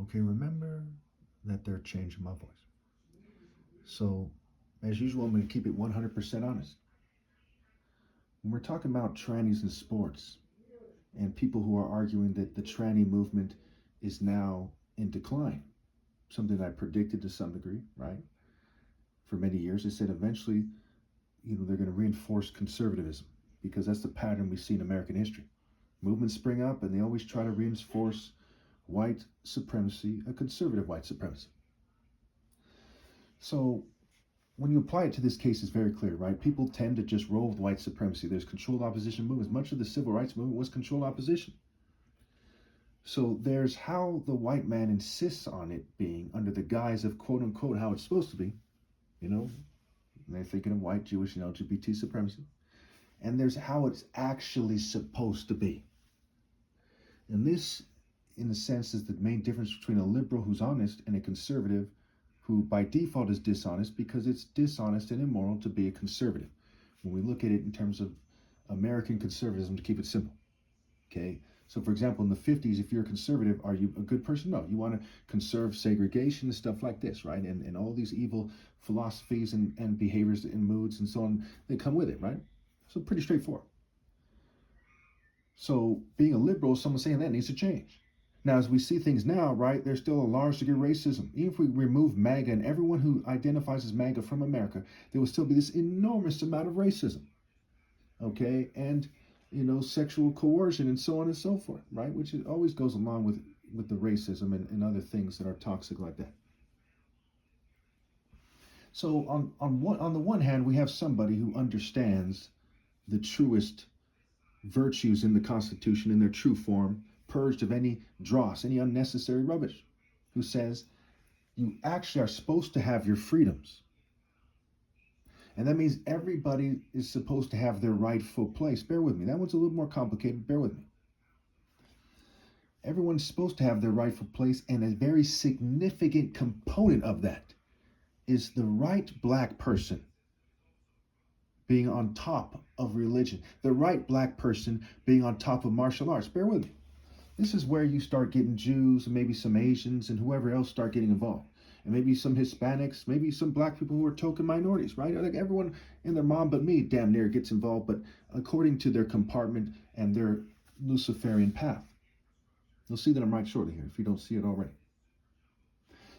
Okay, remember that they're changing my voice. So, as usual, I'm going to keep it 100% honest. When we're talking about trannies in sports and people who are arguing that the tranny movement is now in decline, something I predicted to some degree, right? For many years, they said eventually, they're going to reinforce conservatism because that's the pattern we see in American history. Movements spring up and they always try to reinforce white supremacy, a conservative white supremacy. So when you apply it to this case, it's very clear, right? People tend to just roll with white supremacy. There's controlled opposition movements. Much of the civil rights movement was controlled opposition. So there's how the white man insists on it being under the guise of quote unquote how it's supposed to be, and they're thinking of white, Jewish, and LGBT supremacy. And there's how it's actually supposed to be. And this, in a sense, is the main difference between a liberal who's honest and a conservative who by default is dishonest because it's dishonest and immoral to be a conservative. When we look at it in terms of American conservatism, to keep it simple, okay? So for example, in the 50s, if you're a conservative, are you a good person? No, you want to conserve segregation and stuff like this, right? And all these evil philosophies and behaviors and moods and so on, they come with it, right? So pretty straightforward. So being a liberal, someone saying that needs to change. Now, as we see things now, right, there's still a large degree of racism. Even if we remove MAGA and everyone who identifies as MAGA from America, there will still be this enormous amount of racism, okay? And, sexual coercion and so on and so forth, right? Which always goes along with the racism and other things that are toxic like that. So on the one hand, we have somebody who understands the truest virtues in the Constitution in their true form, purged of any dross, any unnecessary rubbish, who says you actually are supposed to have your freedoms. And that means everybody is supposed to have their rightful place. Bear with me. That one's a little more complicated. Bear with me. Everyone's supposed to have their rightful place, and a very significant component of that is the right black person being on top of religion, the right black person being on top of martial arts. Bear with me. This is where you start getting Jews and maybe some Asians and whoever else start getting involved. And maybe some Hispanics, maybe some black people who are token minorities, right? Like everyone and their mom but me damn near gets involved, but according to their compartment and their Luciferian path. You'll see that I'm right shortly here if you don't see it already.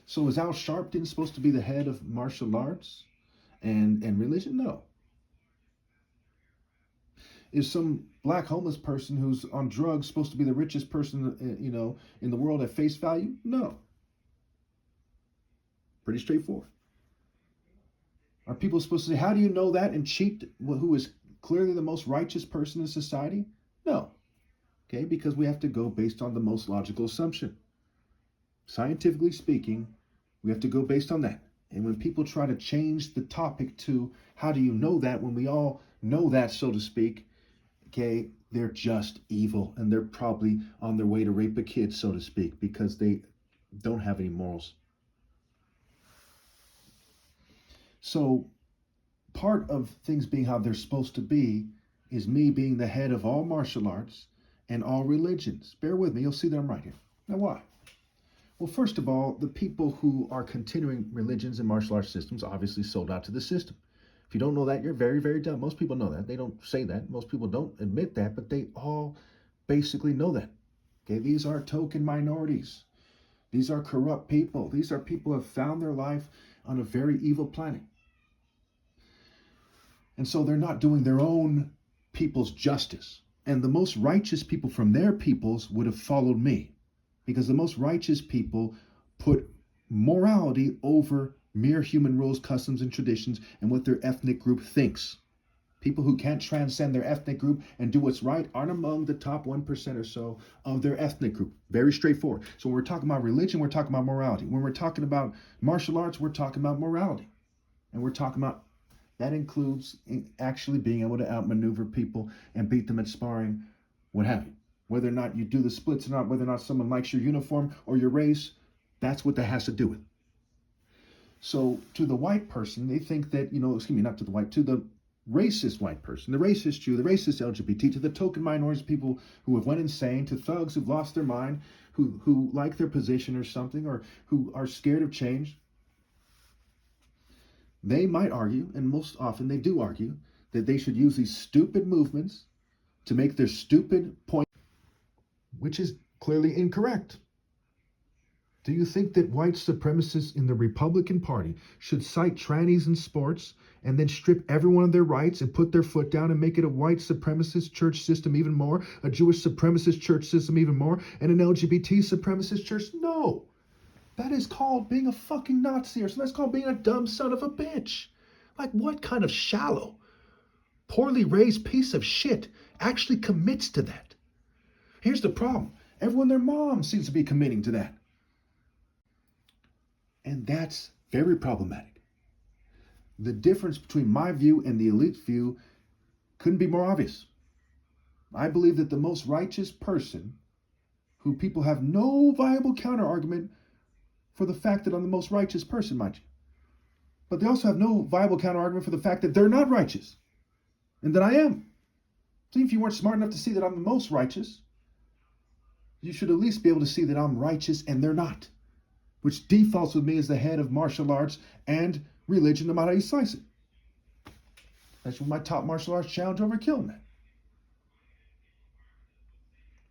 So is Al Sharpton supposed to be the head of martial arts and religion? No. Is some black homeless person who's on drugs supposed to be the richest person, in the world at face value? No. Pretty straightforward. Are people supposed to say, how do you know that, and cheat who is clearly the most righteous person in society? No. Okay, because we have to go based on the most logical assumption. Scientifically speaking, we have to go based on that. And when people try to change the topic to how do you know that, when we all know that, so to speak, okay, they're just evil, and they're probably on their way to rape a kid, so to speak, because they don't have any morals. So part of things being how they're supposed to be is me being the head of all martial arts and all religions. Bear with me, you'll see that I'm right here. Now why? Well, first of all, the people who are continuing religions and martial arts systems obviously sold out to the system. If you don't know that, you're very, very dumb. Most people know that. They don't say that. Most people don't admit that, but they all basically know that. Okay, these are token minorities. These are corrupt people. These are people who have found their life on a very evil planet. And so they're not doing their own people's justice. And the most righteous people from their peoples would have followed me, because the most righteous people put morality over mere human rules, customs, and traditions and what their ethnic group thinks. People who can't transcend their ethnic group and do what's right aren't among the top 1% or so of their ethnic group. Very straightforward. So when we're talking about religion, we're talking about morality. When we're talking about martial arts, we're talking about morality. And we're talking about that includes actually being able to outmaneuver people and beat them at sparring, what have you. Whether or not you do the splits or not, whether or not someone likes your uniform or your race, that's what that has to do with. So to the white person, they think that, not to the white, to the racist white person, the racist Jew, the racist LGBT, to the token minorities, people who have went insane, to thugs who've lost their mind, who like their position or something, or who are scared of change, they might argue, and most often they do argue, that they should use these stupid movements to make their stupid point, which is clearly incorrect. Do you think that white supremacists in the Republican Party should cite trannies in sports and then strip everyone of their rights and put their foot down and make it a white supremacist church system even more, a Jewish supremacist church system even more, and an LGBT supremacist church? No. That is called being a fucking Nazi, or so that's called being a dumb son of a bitch. Like, what kind of shallow, poorly raised piece of shit actually commits to that? Here's the problem. Everyone, their mom seems to be committing to that. And that's very problematic. The difference between my view and the elite view couldn't be more obvious. I believe that the most righteous person, who people have no viable counter argument for the fact that I'm the most righteous person, mind you, but they also have no viable counter argument for the fact that they're not righteous and that I am. So if you weren't smart enough to see that I'm the most righteous, you should at least be able to see that I'm righteous and they're not, which defaults with me as the head of martial arts and religion, no matter how you slice it. That's my top martial arts challenge over killing that.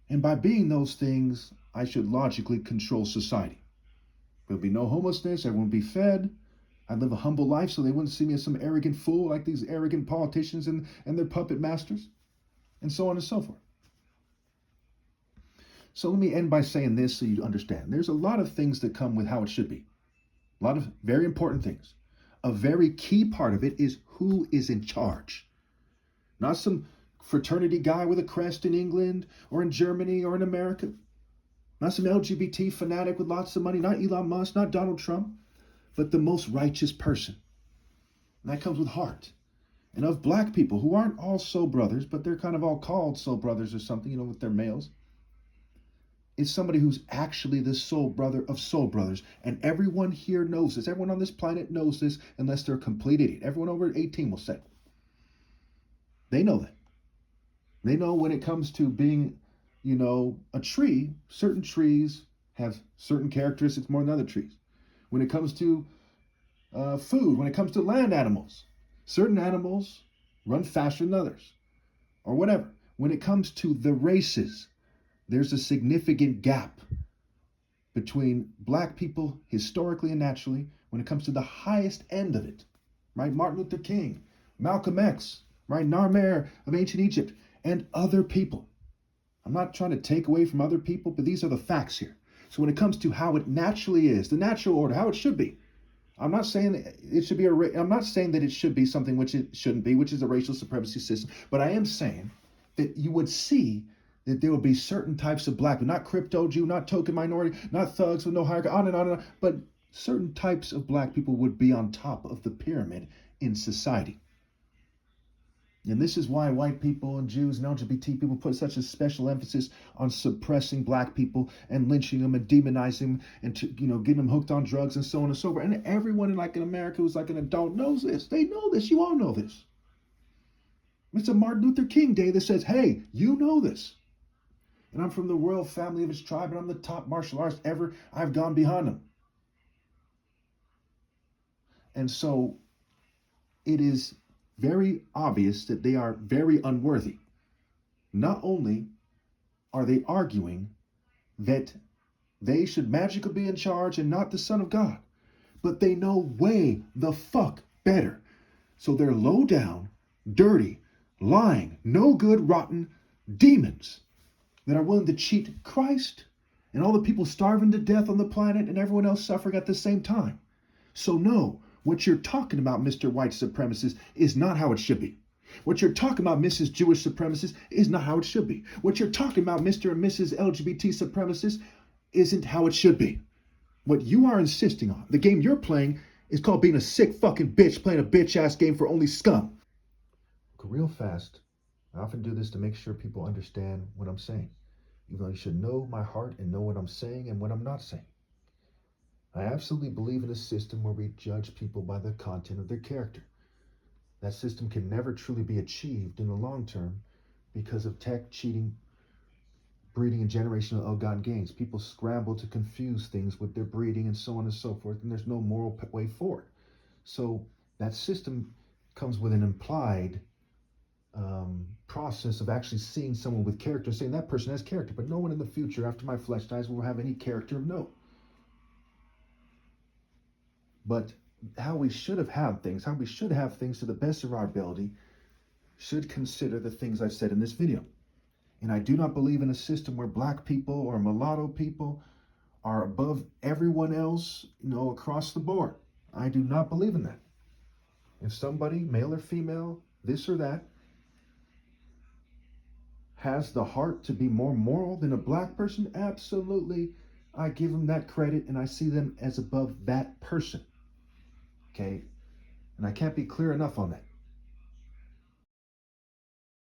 And by being those things, I should logically control society. There'll be no homelessness, everyone will be fed. I'd live a humble life so they wouldn't see me as some arrogant fool like these arrogant politicians and their puppet masters, and so on and so forth. So let me end by saying this so you understand. There's a lot of things that come with how it should be. A lot of very important things. A very key part of it is who is in charge. Not some fraternity guy with a crest in England or in Germany or in America. Not some LGBT fanatic with lots of money. Not Elon Musk, not Donald Trump. But the most righteous person. And that comes with heart. And of black people who aren't all soul brothers, but they're kind of all called soul brothers or something, with their males. Is somebody who's actually the soul brother of soul brothers. And everyone here knows this. Everyone on this planet knows this, unless they're a complete idiot. Everyone over 18 will say. They know that. They know when it comes to being, a tree, certain trees have certain characteristics more than other trees. When it comes to food, when it comes to land animals, certain animals run faster than others, or whatever. When it comes to the races, there's a significant gap between black people historically and naturally when it comes to the highest end of it, right? Martin Luther King, Malcolm X, right? Narmer of ancient Egypt, and other people. I'm not trying to take away from other people, but these are the facts here. So when it comes to how it naturally is, the natural order, how it should be, I'm not saying that it should be I'm not saying that it should be something which it shouldn't be, which is a racial supremacy system, but I am saying that you would see that there will be certain types of black, not crypto Jew, not token minority, not thugs with no hierarchy, on and on and on, but certain types of black people would be on top of the pyramid in society. And this is why white people and Jews and LGBT people put such a special emphasis on suppressing black people and lynching them and demonizing them and getting them hooked on drugs and so on and so forth. And everyone in America who's like an adult knows this. They know this. You all know this. It's a Martin Luther King Day that says, hey, you know this. And I'm from the royal family of his tribe, and I'm the top martial artist ever. I've gone beyond him. And so it is very obvious that they are very unworthy. Not only are they arguing that they should magically be in charge and not the Son of God, but they know way the fuck better. So they're low down, dirty, lying, no good, rotten demons that are willing to cheat Christ and all the people starving to death on the planet and everyone else suffering at the same time. So no, what you're talking about, Mr. White Supremacist, is not how it should be. What you're talking about, Mrs. Jewish Supremacist, is not how it should be. What you're talking about, Mr. and Mrs. LGBT Supremacist, isn't how it should be. What you are insisting on, the game you're playing, is called being a sick fucking bitch playing a bitch-ass game for only scum. Real fast, I often do this to make sure people understand what I'm saying, even though you should know my heart and know what I'm saying and what I'm not saying. I absolutely believe in a system where we judge people by the content of their character. That system can never truly be achieved in the long term because of tech, cheating, breeding and generational ill-gotten gains. People scramble to confuse things with their breeding and so on and so forth, and there's no moral way forward. So that system comes with an implied process of actually seeing someone with character, saying that person has character, but no one in the future after my flesh dies will have any character of note. But how we should have things to the best of our ability, should consider the things I've said in this video. And I do not believe in a system where black people or mulatto people are above everyone else, across the board. I do not believe in that. If somebody, male or female, this or that, has the heart to be more moral than a black person, absolutely, I give them that credit and I see them as above that person. Okay? And I can't be clear enough on that.